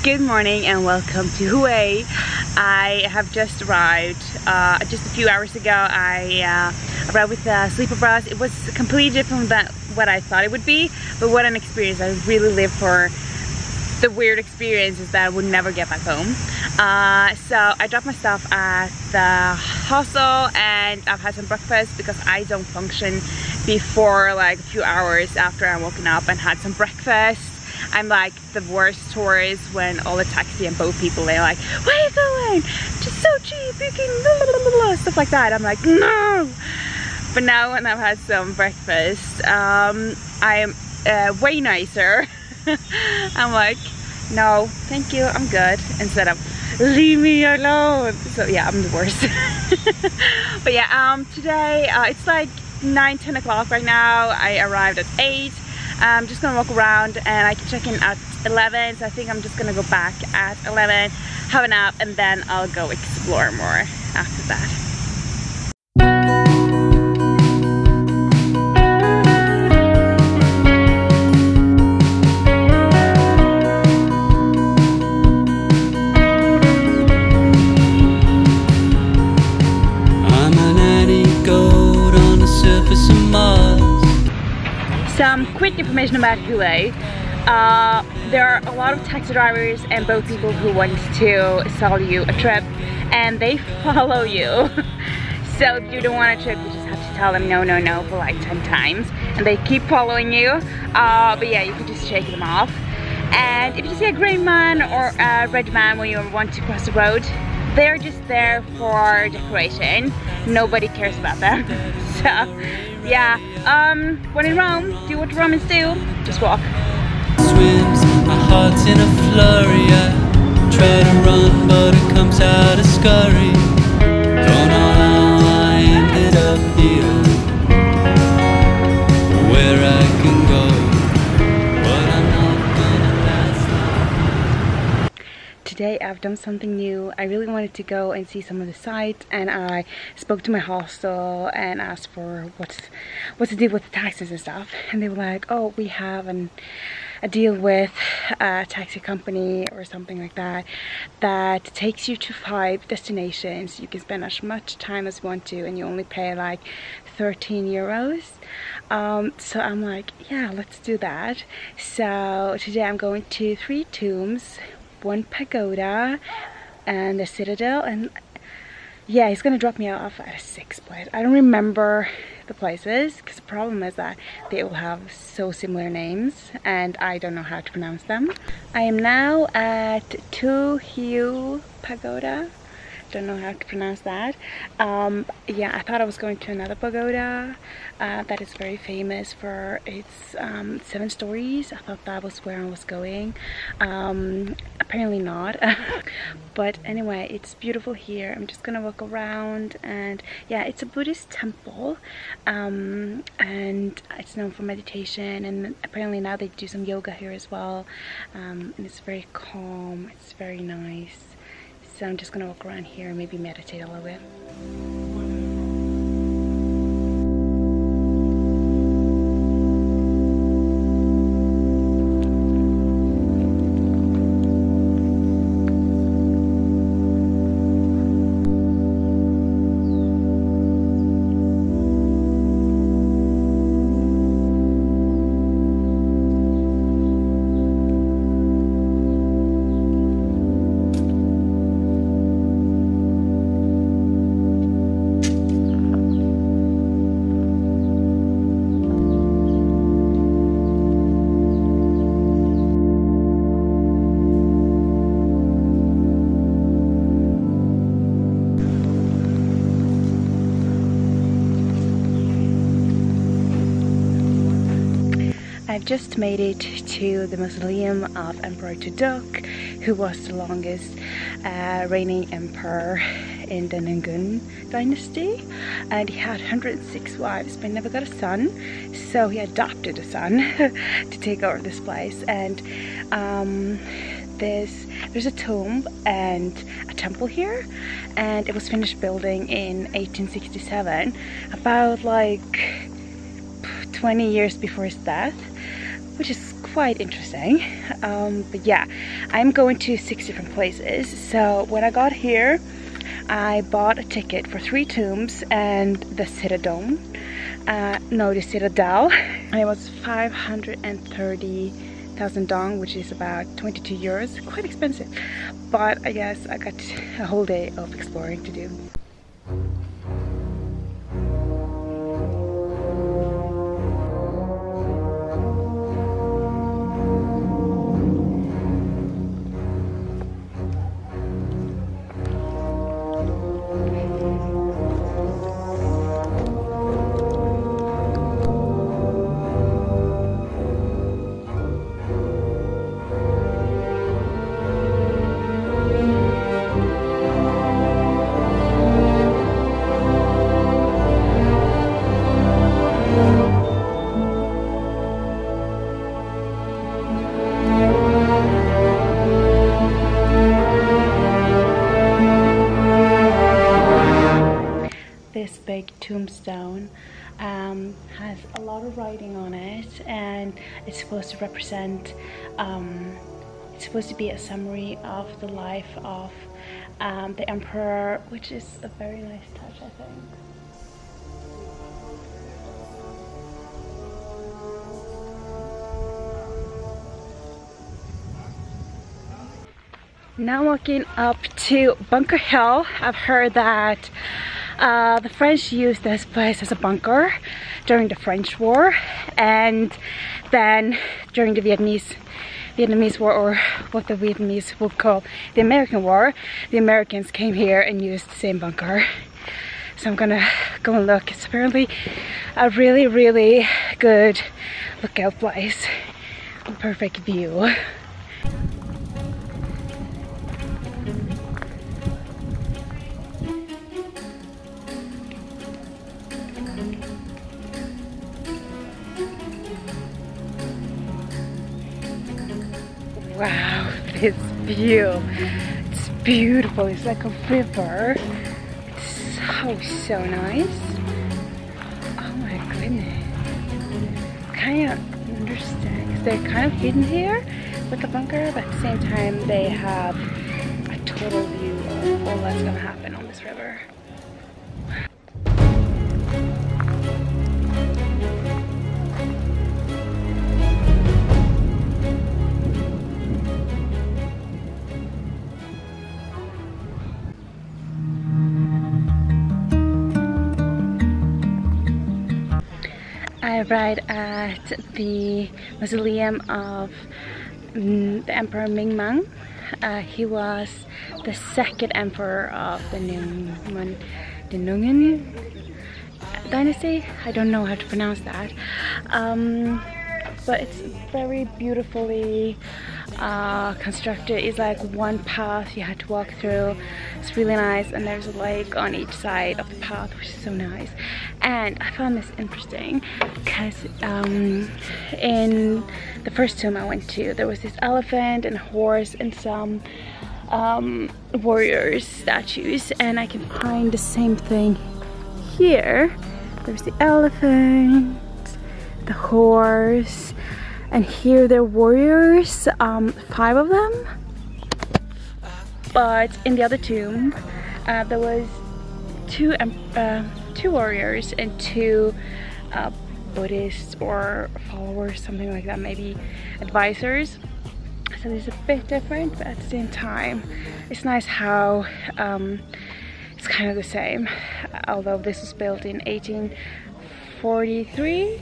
Good morning and welcome to Hue. I have just arrived just a few hours ago. I arrived with a sleeper bus. It was completely different than what I thought it would be, but what an experience. I really live for the weird experiences that I would never get back home. So I dropped my stuff at the hostel and I've had some breakfast because I don't function before like a few hours after I'm woken up and had some breakfast. I'm like the worst tourist when all the taxi and boat people, they're like, where are you going? Just so cheap, you can blah, blah, blah, blah, stuff like that. I'm like, no. But now when I've had some breakfast, I'm way nicer. I'm like, no, thank you, I'm good. Instead of, leave me alone. So yeah, I'm the worst. But yeah, today it's like 9-10 o'clock right now. I arrived at 8. I'm just gonna walk around and I can check in at 11, so I think I'm just gonna go back at 11, have a nap, and then I'll go explore more after that. Some quick information about Hue. There are a lot of taxi drivers and boat people who want to sell you a trip and they follow you. So if you don't want a trip, you just have to tell them no, no, no for like 10 times and they keep following you. But yeah, you can just shake them off. And if you see a green man or a red man when you want to cross the road, they're just there for decoration. Nobody cares about them. So yeah, when in Rome, do what Romans do, just walk. Swims, my heart's in a flurry. I try to run, but it comes out a scurry. Don't know how I ended up here, where I can go, but I'm not gonna last. Today I've done something new. I really wanted to go and see some of the sites, and I spoke to my hostel and asked for what's the deal with the taxis and stuff, and they were like, oh, we have a deal with a taxi company or something like that that takes you to 5 destinations. You can spend as much time as you want to and you only pay like 13 euros. So I'm like, yeah, let's do that. So today I'm going to 3 tombs, 1 pagoda and the Citadel, and yeah, he's gonna drop me off at a 6th place. I don't remember the places because the problem is that they all have so similar names and I don't know how to pronounce them. I am now at Hue Pagoda. Don't know how to pronounce that. Yeah, I thought I was going to another pagoda that is very famous for its 7 stories. I thought that was where I was going. Apparently not. But anyway, it's beautiful here. I'm just gonna walk around, and yeah, it's a Buddhist temple, and it's known for meditation, and apparently now they do some yoga here as well, and it's very calm, it's very nice. So I'm just gonna walk around here and maybe meditate a little bit. I've just made it to the mausoleum of Emperor Citadel, who was the longest reigning emperor in the Ngun dynasty, and he had 106 wives but never got a son, so he adopted a son to take over this place. And there's a tomb and a temple here, and it was finished building in 1867, about like 20 years before his death. which is quite interesting. But yeah, I'm going to 6 different places. So when I got here, I bought a ticket for 3 tombs and the Citadel. The Citadel. And it was 530,000 dong, which is about 22 euros. Quite expensive. But I guess I got a whole day of exploring to do. This big tombstone has a lot of writing on it, and it's supposed to represent, it's supposed to be a summary of the life of the emperor, which is a very nice touch, I think. Now walking up to Bunker Hill. I've heard that the French used this place as a bunker during the French War, and then during the Vietnamese War, or what the Vietnamese would call the American War, the Americans came here and used the same bunker. So I'm gonna go and look. It's apparently a really, really good lookout place. A perfect view. Wow, this view, it's beautiful. It's like a river. It's so nice. Oh my goodness. Kind of understand, because they're kind of hidden here with the bunker, but at the same time they have a total view of all that's gonna happen on this river. I arrived at the Mausoleum of the Emperor Ming Mang. He was the second emperor of the Nungen dynasty. I don't know how to pronounce that. But it's very beautifully constructed. It's like one path you had to walk through. It's really nice, and there's a lake on each side of the path, which is so nice. And I found this interesting because in the first tomb I went to, there was this elephant and a horse and some warriors statues, and I can find the same thing here. There's the elephant, the horse, and here they're warriors, 5 of them. But in the other tomb there was two warriors and 2 Buddhists or followers, something like that, maybe advisors. So it's a bit different, but at the same time it's nice how it's kind of the same, although this was built in 1843.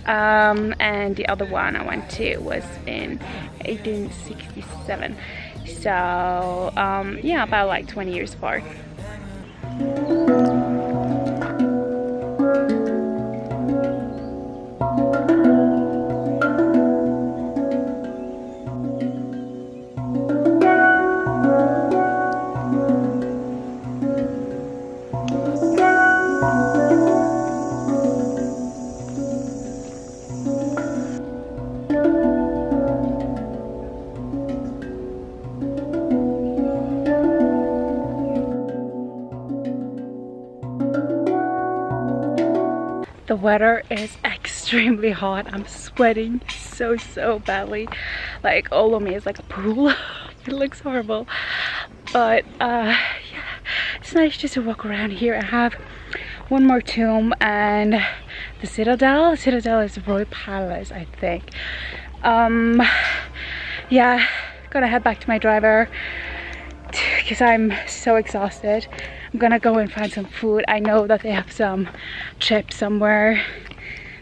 And the other one I went to was in 1867. So yeah, about like 20 years apart. The weather is extremely hot. I'm sweating so badly. Like all of me is like a pool. It looks horrible. But yeah, it's nice just to walk around here. I have one more tomb and the Citadel. Citadel is the royal palace, I think. Yeah, gonna head back to my driver because I'm so exhausted. I'm gonna go and find some food. I know that they have some chips somewhere.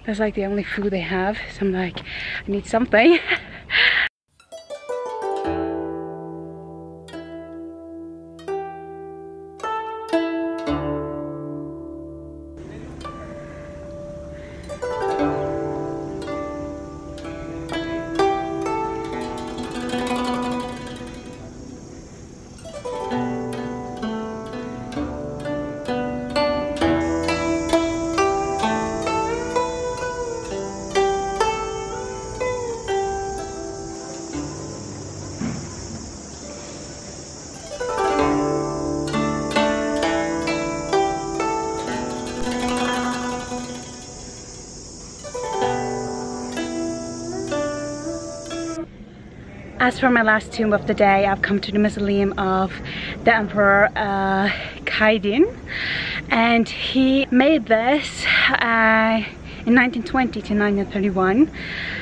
That's like the only food they have. So I'm like, I need something. As for my last tomb of the day, I've come to the mausoleum of the Emperor Kaidin, and he made this in 1920 to 1931,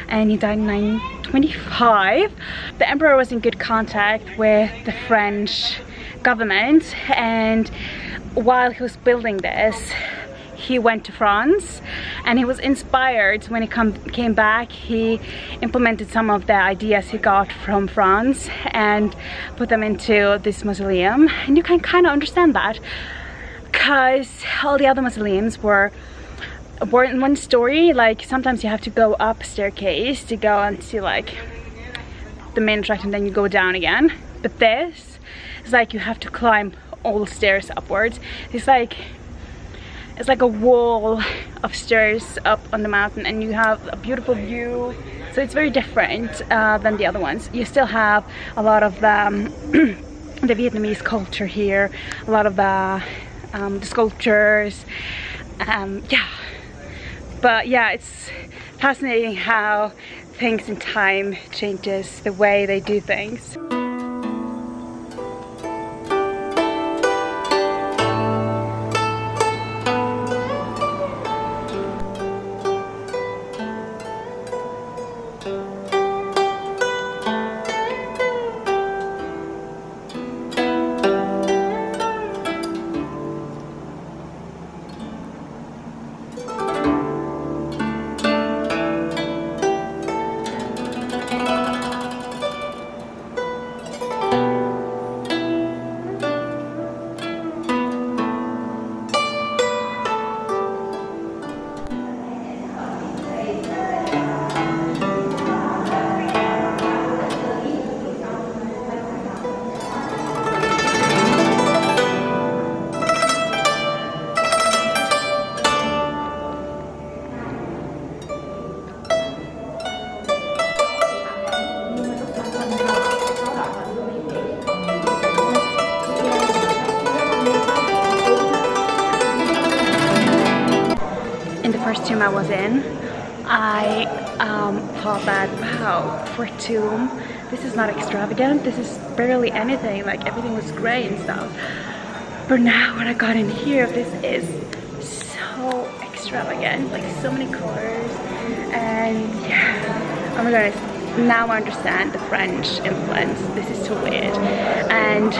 and he died in 1925. The Emperor was in good contact with the French government, and while he was building this, he went to France, and he was inspired. When he came back, he implemented some of the ideas he got from France and put them into this mausoleum. And you can kind of understand that, because all the other mausoleums were in one story. Like sometimes you have to go up a staircase to go and see like the main attraction, then you go down again. But this is like you have to climb all the stairs upwards. It's like a wall of stairs up on the mountain, and you have a beautiful view. So it's very different than the other ones. You still have a lot of the Vietnamese culture here, a lot of the sculptures. Yeah, but yeah, it's fascinating how things in time changes the way they do things. First tomb I was in, I thought that, wow, for a tomb, this is not extravagant, this is barely anything, like everything was grey and stuff. But now when I got in here, this is so extravagant, like so many colors, and yeah, oh my goodness, now I understand the French influence. This is so weird. And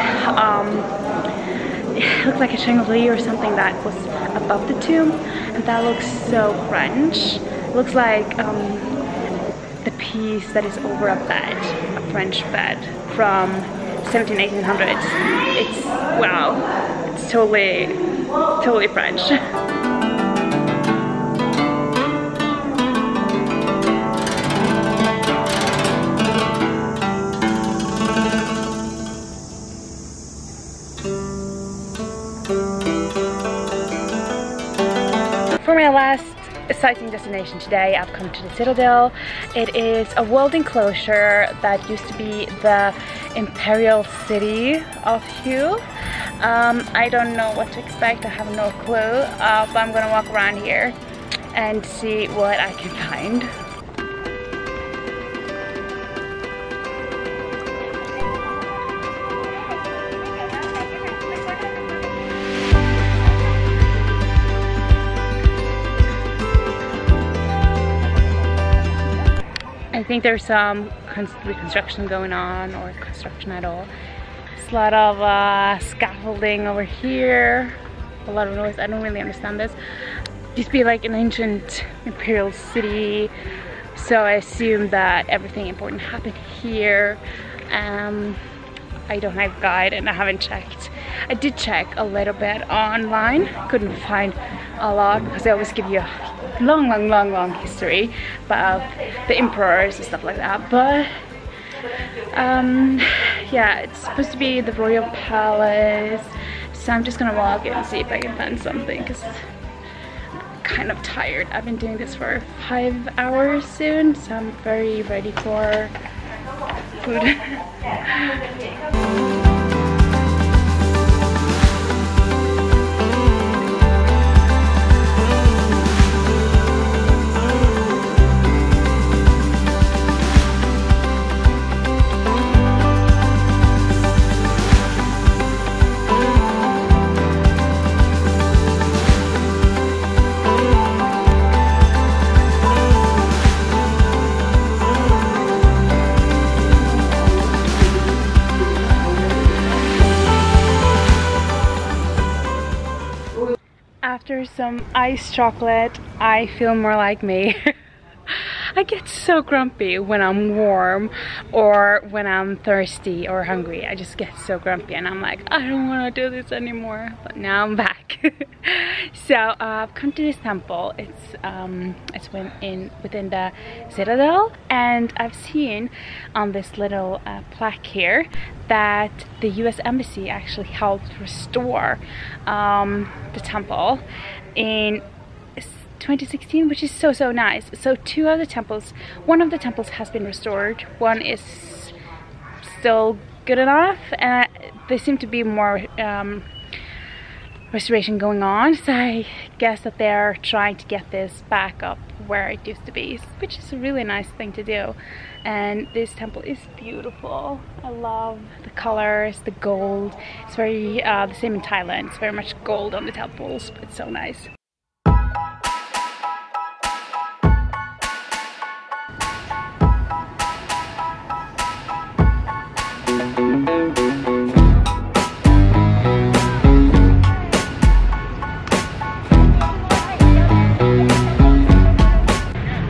it looks like a chandelier or something that was above the tomb, and that looks so French. It looks like the piece that is over a bed, a French bed from 1800s. It's, wow, it's totally French. For my last sightseeing destination today, I've come to the Citadel. It is a walled enclosure that used to be the imperial city of Hue. I don't know what to expect, I have no clue, but I'm gonna walk around here and see what I can find. I think there's some reconstruction going on, or construction at all. There's a lot of scaffolding over here. A lot of noise. I don't really understand this. It used to be like an ancient imperial city, so I assume that everything important happened here. I don't have a guide and I haven't checked. I did check a little bit online. Couldn't find a lot because they always give you a long history about the emperors and stuff like that. But yeah, it's supposed to be the royal palace. So I'm just gonna walk in and see if I can find something, because I'm kind of tired. I've been doing this for 5 hours soon, so I'm very ready for food. After some iced chocolate, I feel more like me. I get so grumpy when I'm warm or when I'm thirsty or hungry. I just get so grumpy and I'm like, I don't want to do this anymore. But now I'm back. So I've come to this temple. It's within the Citadel, and I've seen on this little plaque here that the US Embassy actually helped restore the temple in 2016, which is so nice. So two of the temples, one of the temples has been restored, one is still good enough, and there seem to be more restoration going on, so I guess that they're trying to get this back up where it used to be, which is a really nice thing to do. And this temple is beautiful. I love the colors, the gold. It's very the same in Thailand. It's very much gold on the temples, but it's so nice.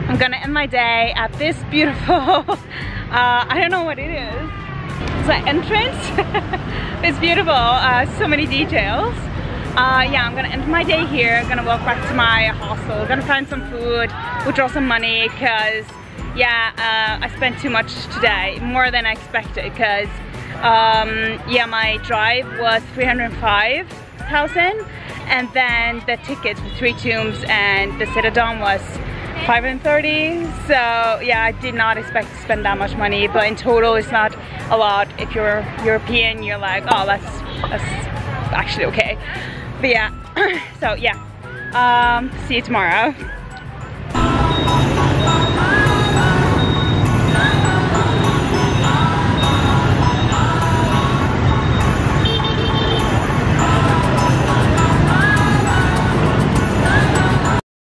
I'm gonna end my day at this beautiful, I don't know what it is. It's an entrance. It's beautiful, so many details. Yeah, I'm gonna end my day here. I'm gonna walk back to my hostel. I'm gonna find some food, withdraw some money, because yeah, I spent too much today, more than I expected, because yeah, my drive was 305,000, and then the tickets for 3 tombs and the Citadel was 530. So yeah, I did not expect to spend that much money, but in total it's not a lot. If you're European, you're like, oh, that's actually okay. But yeah, so yeah, see you tomorrow.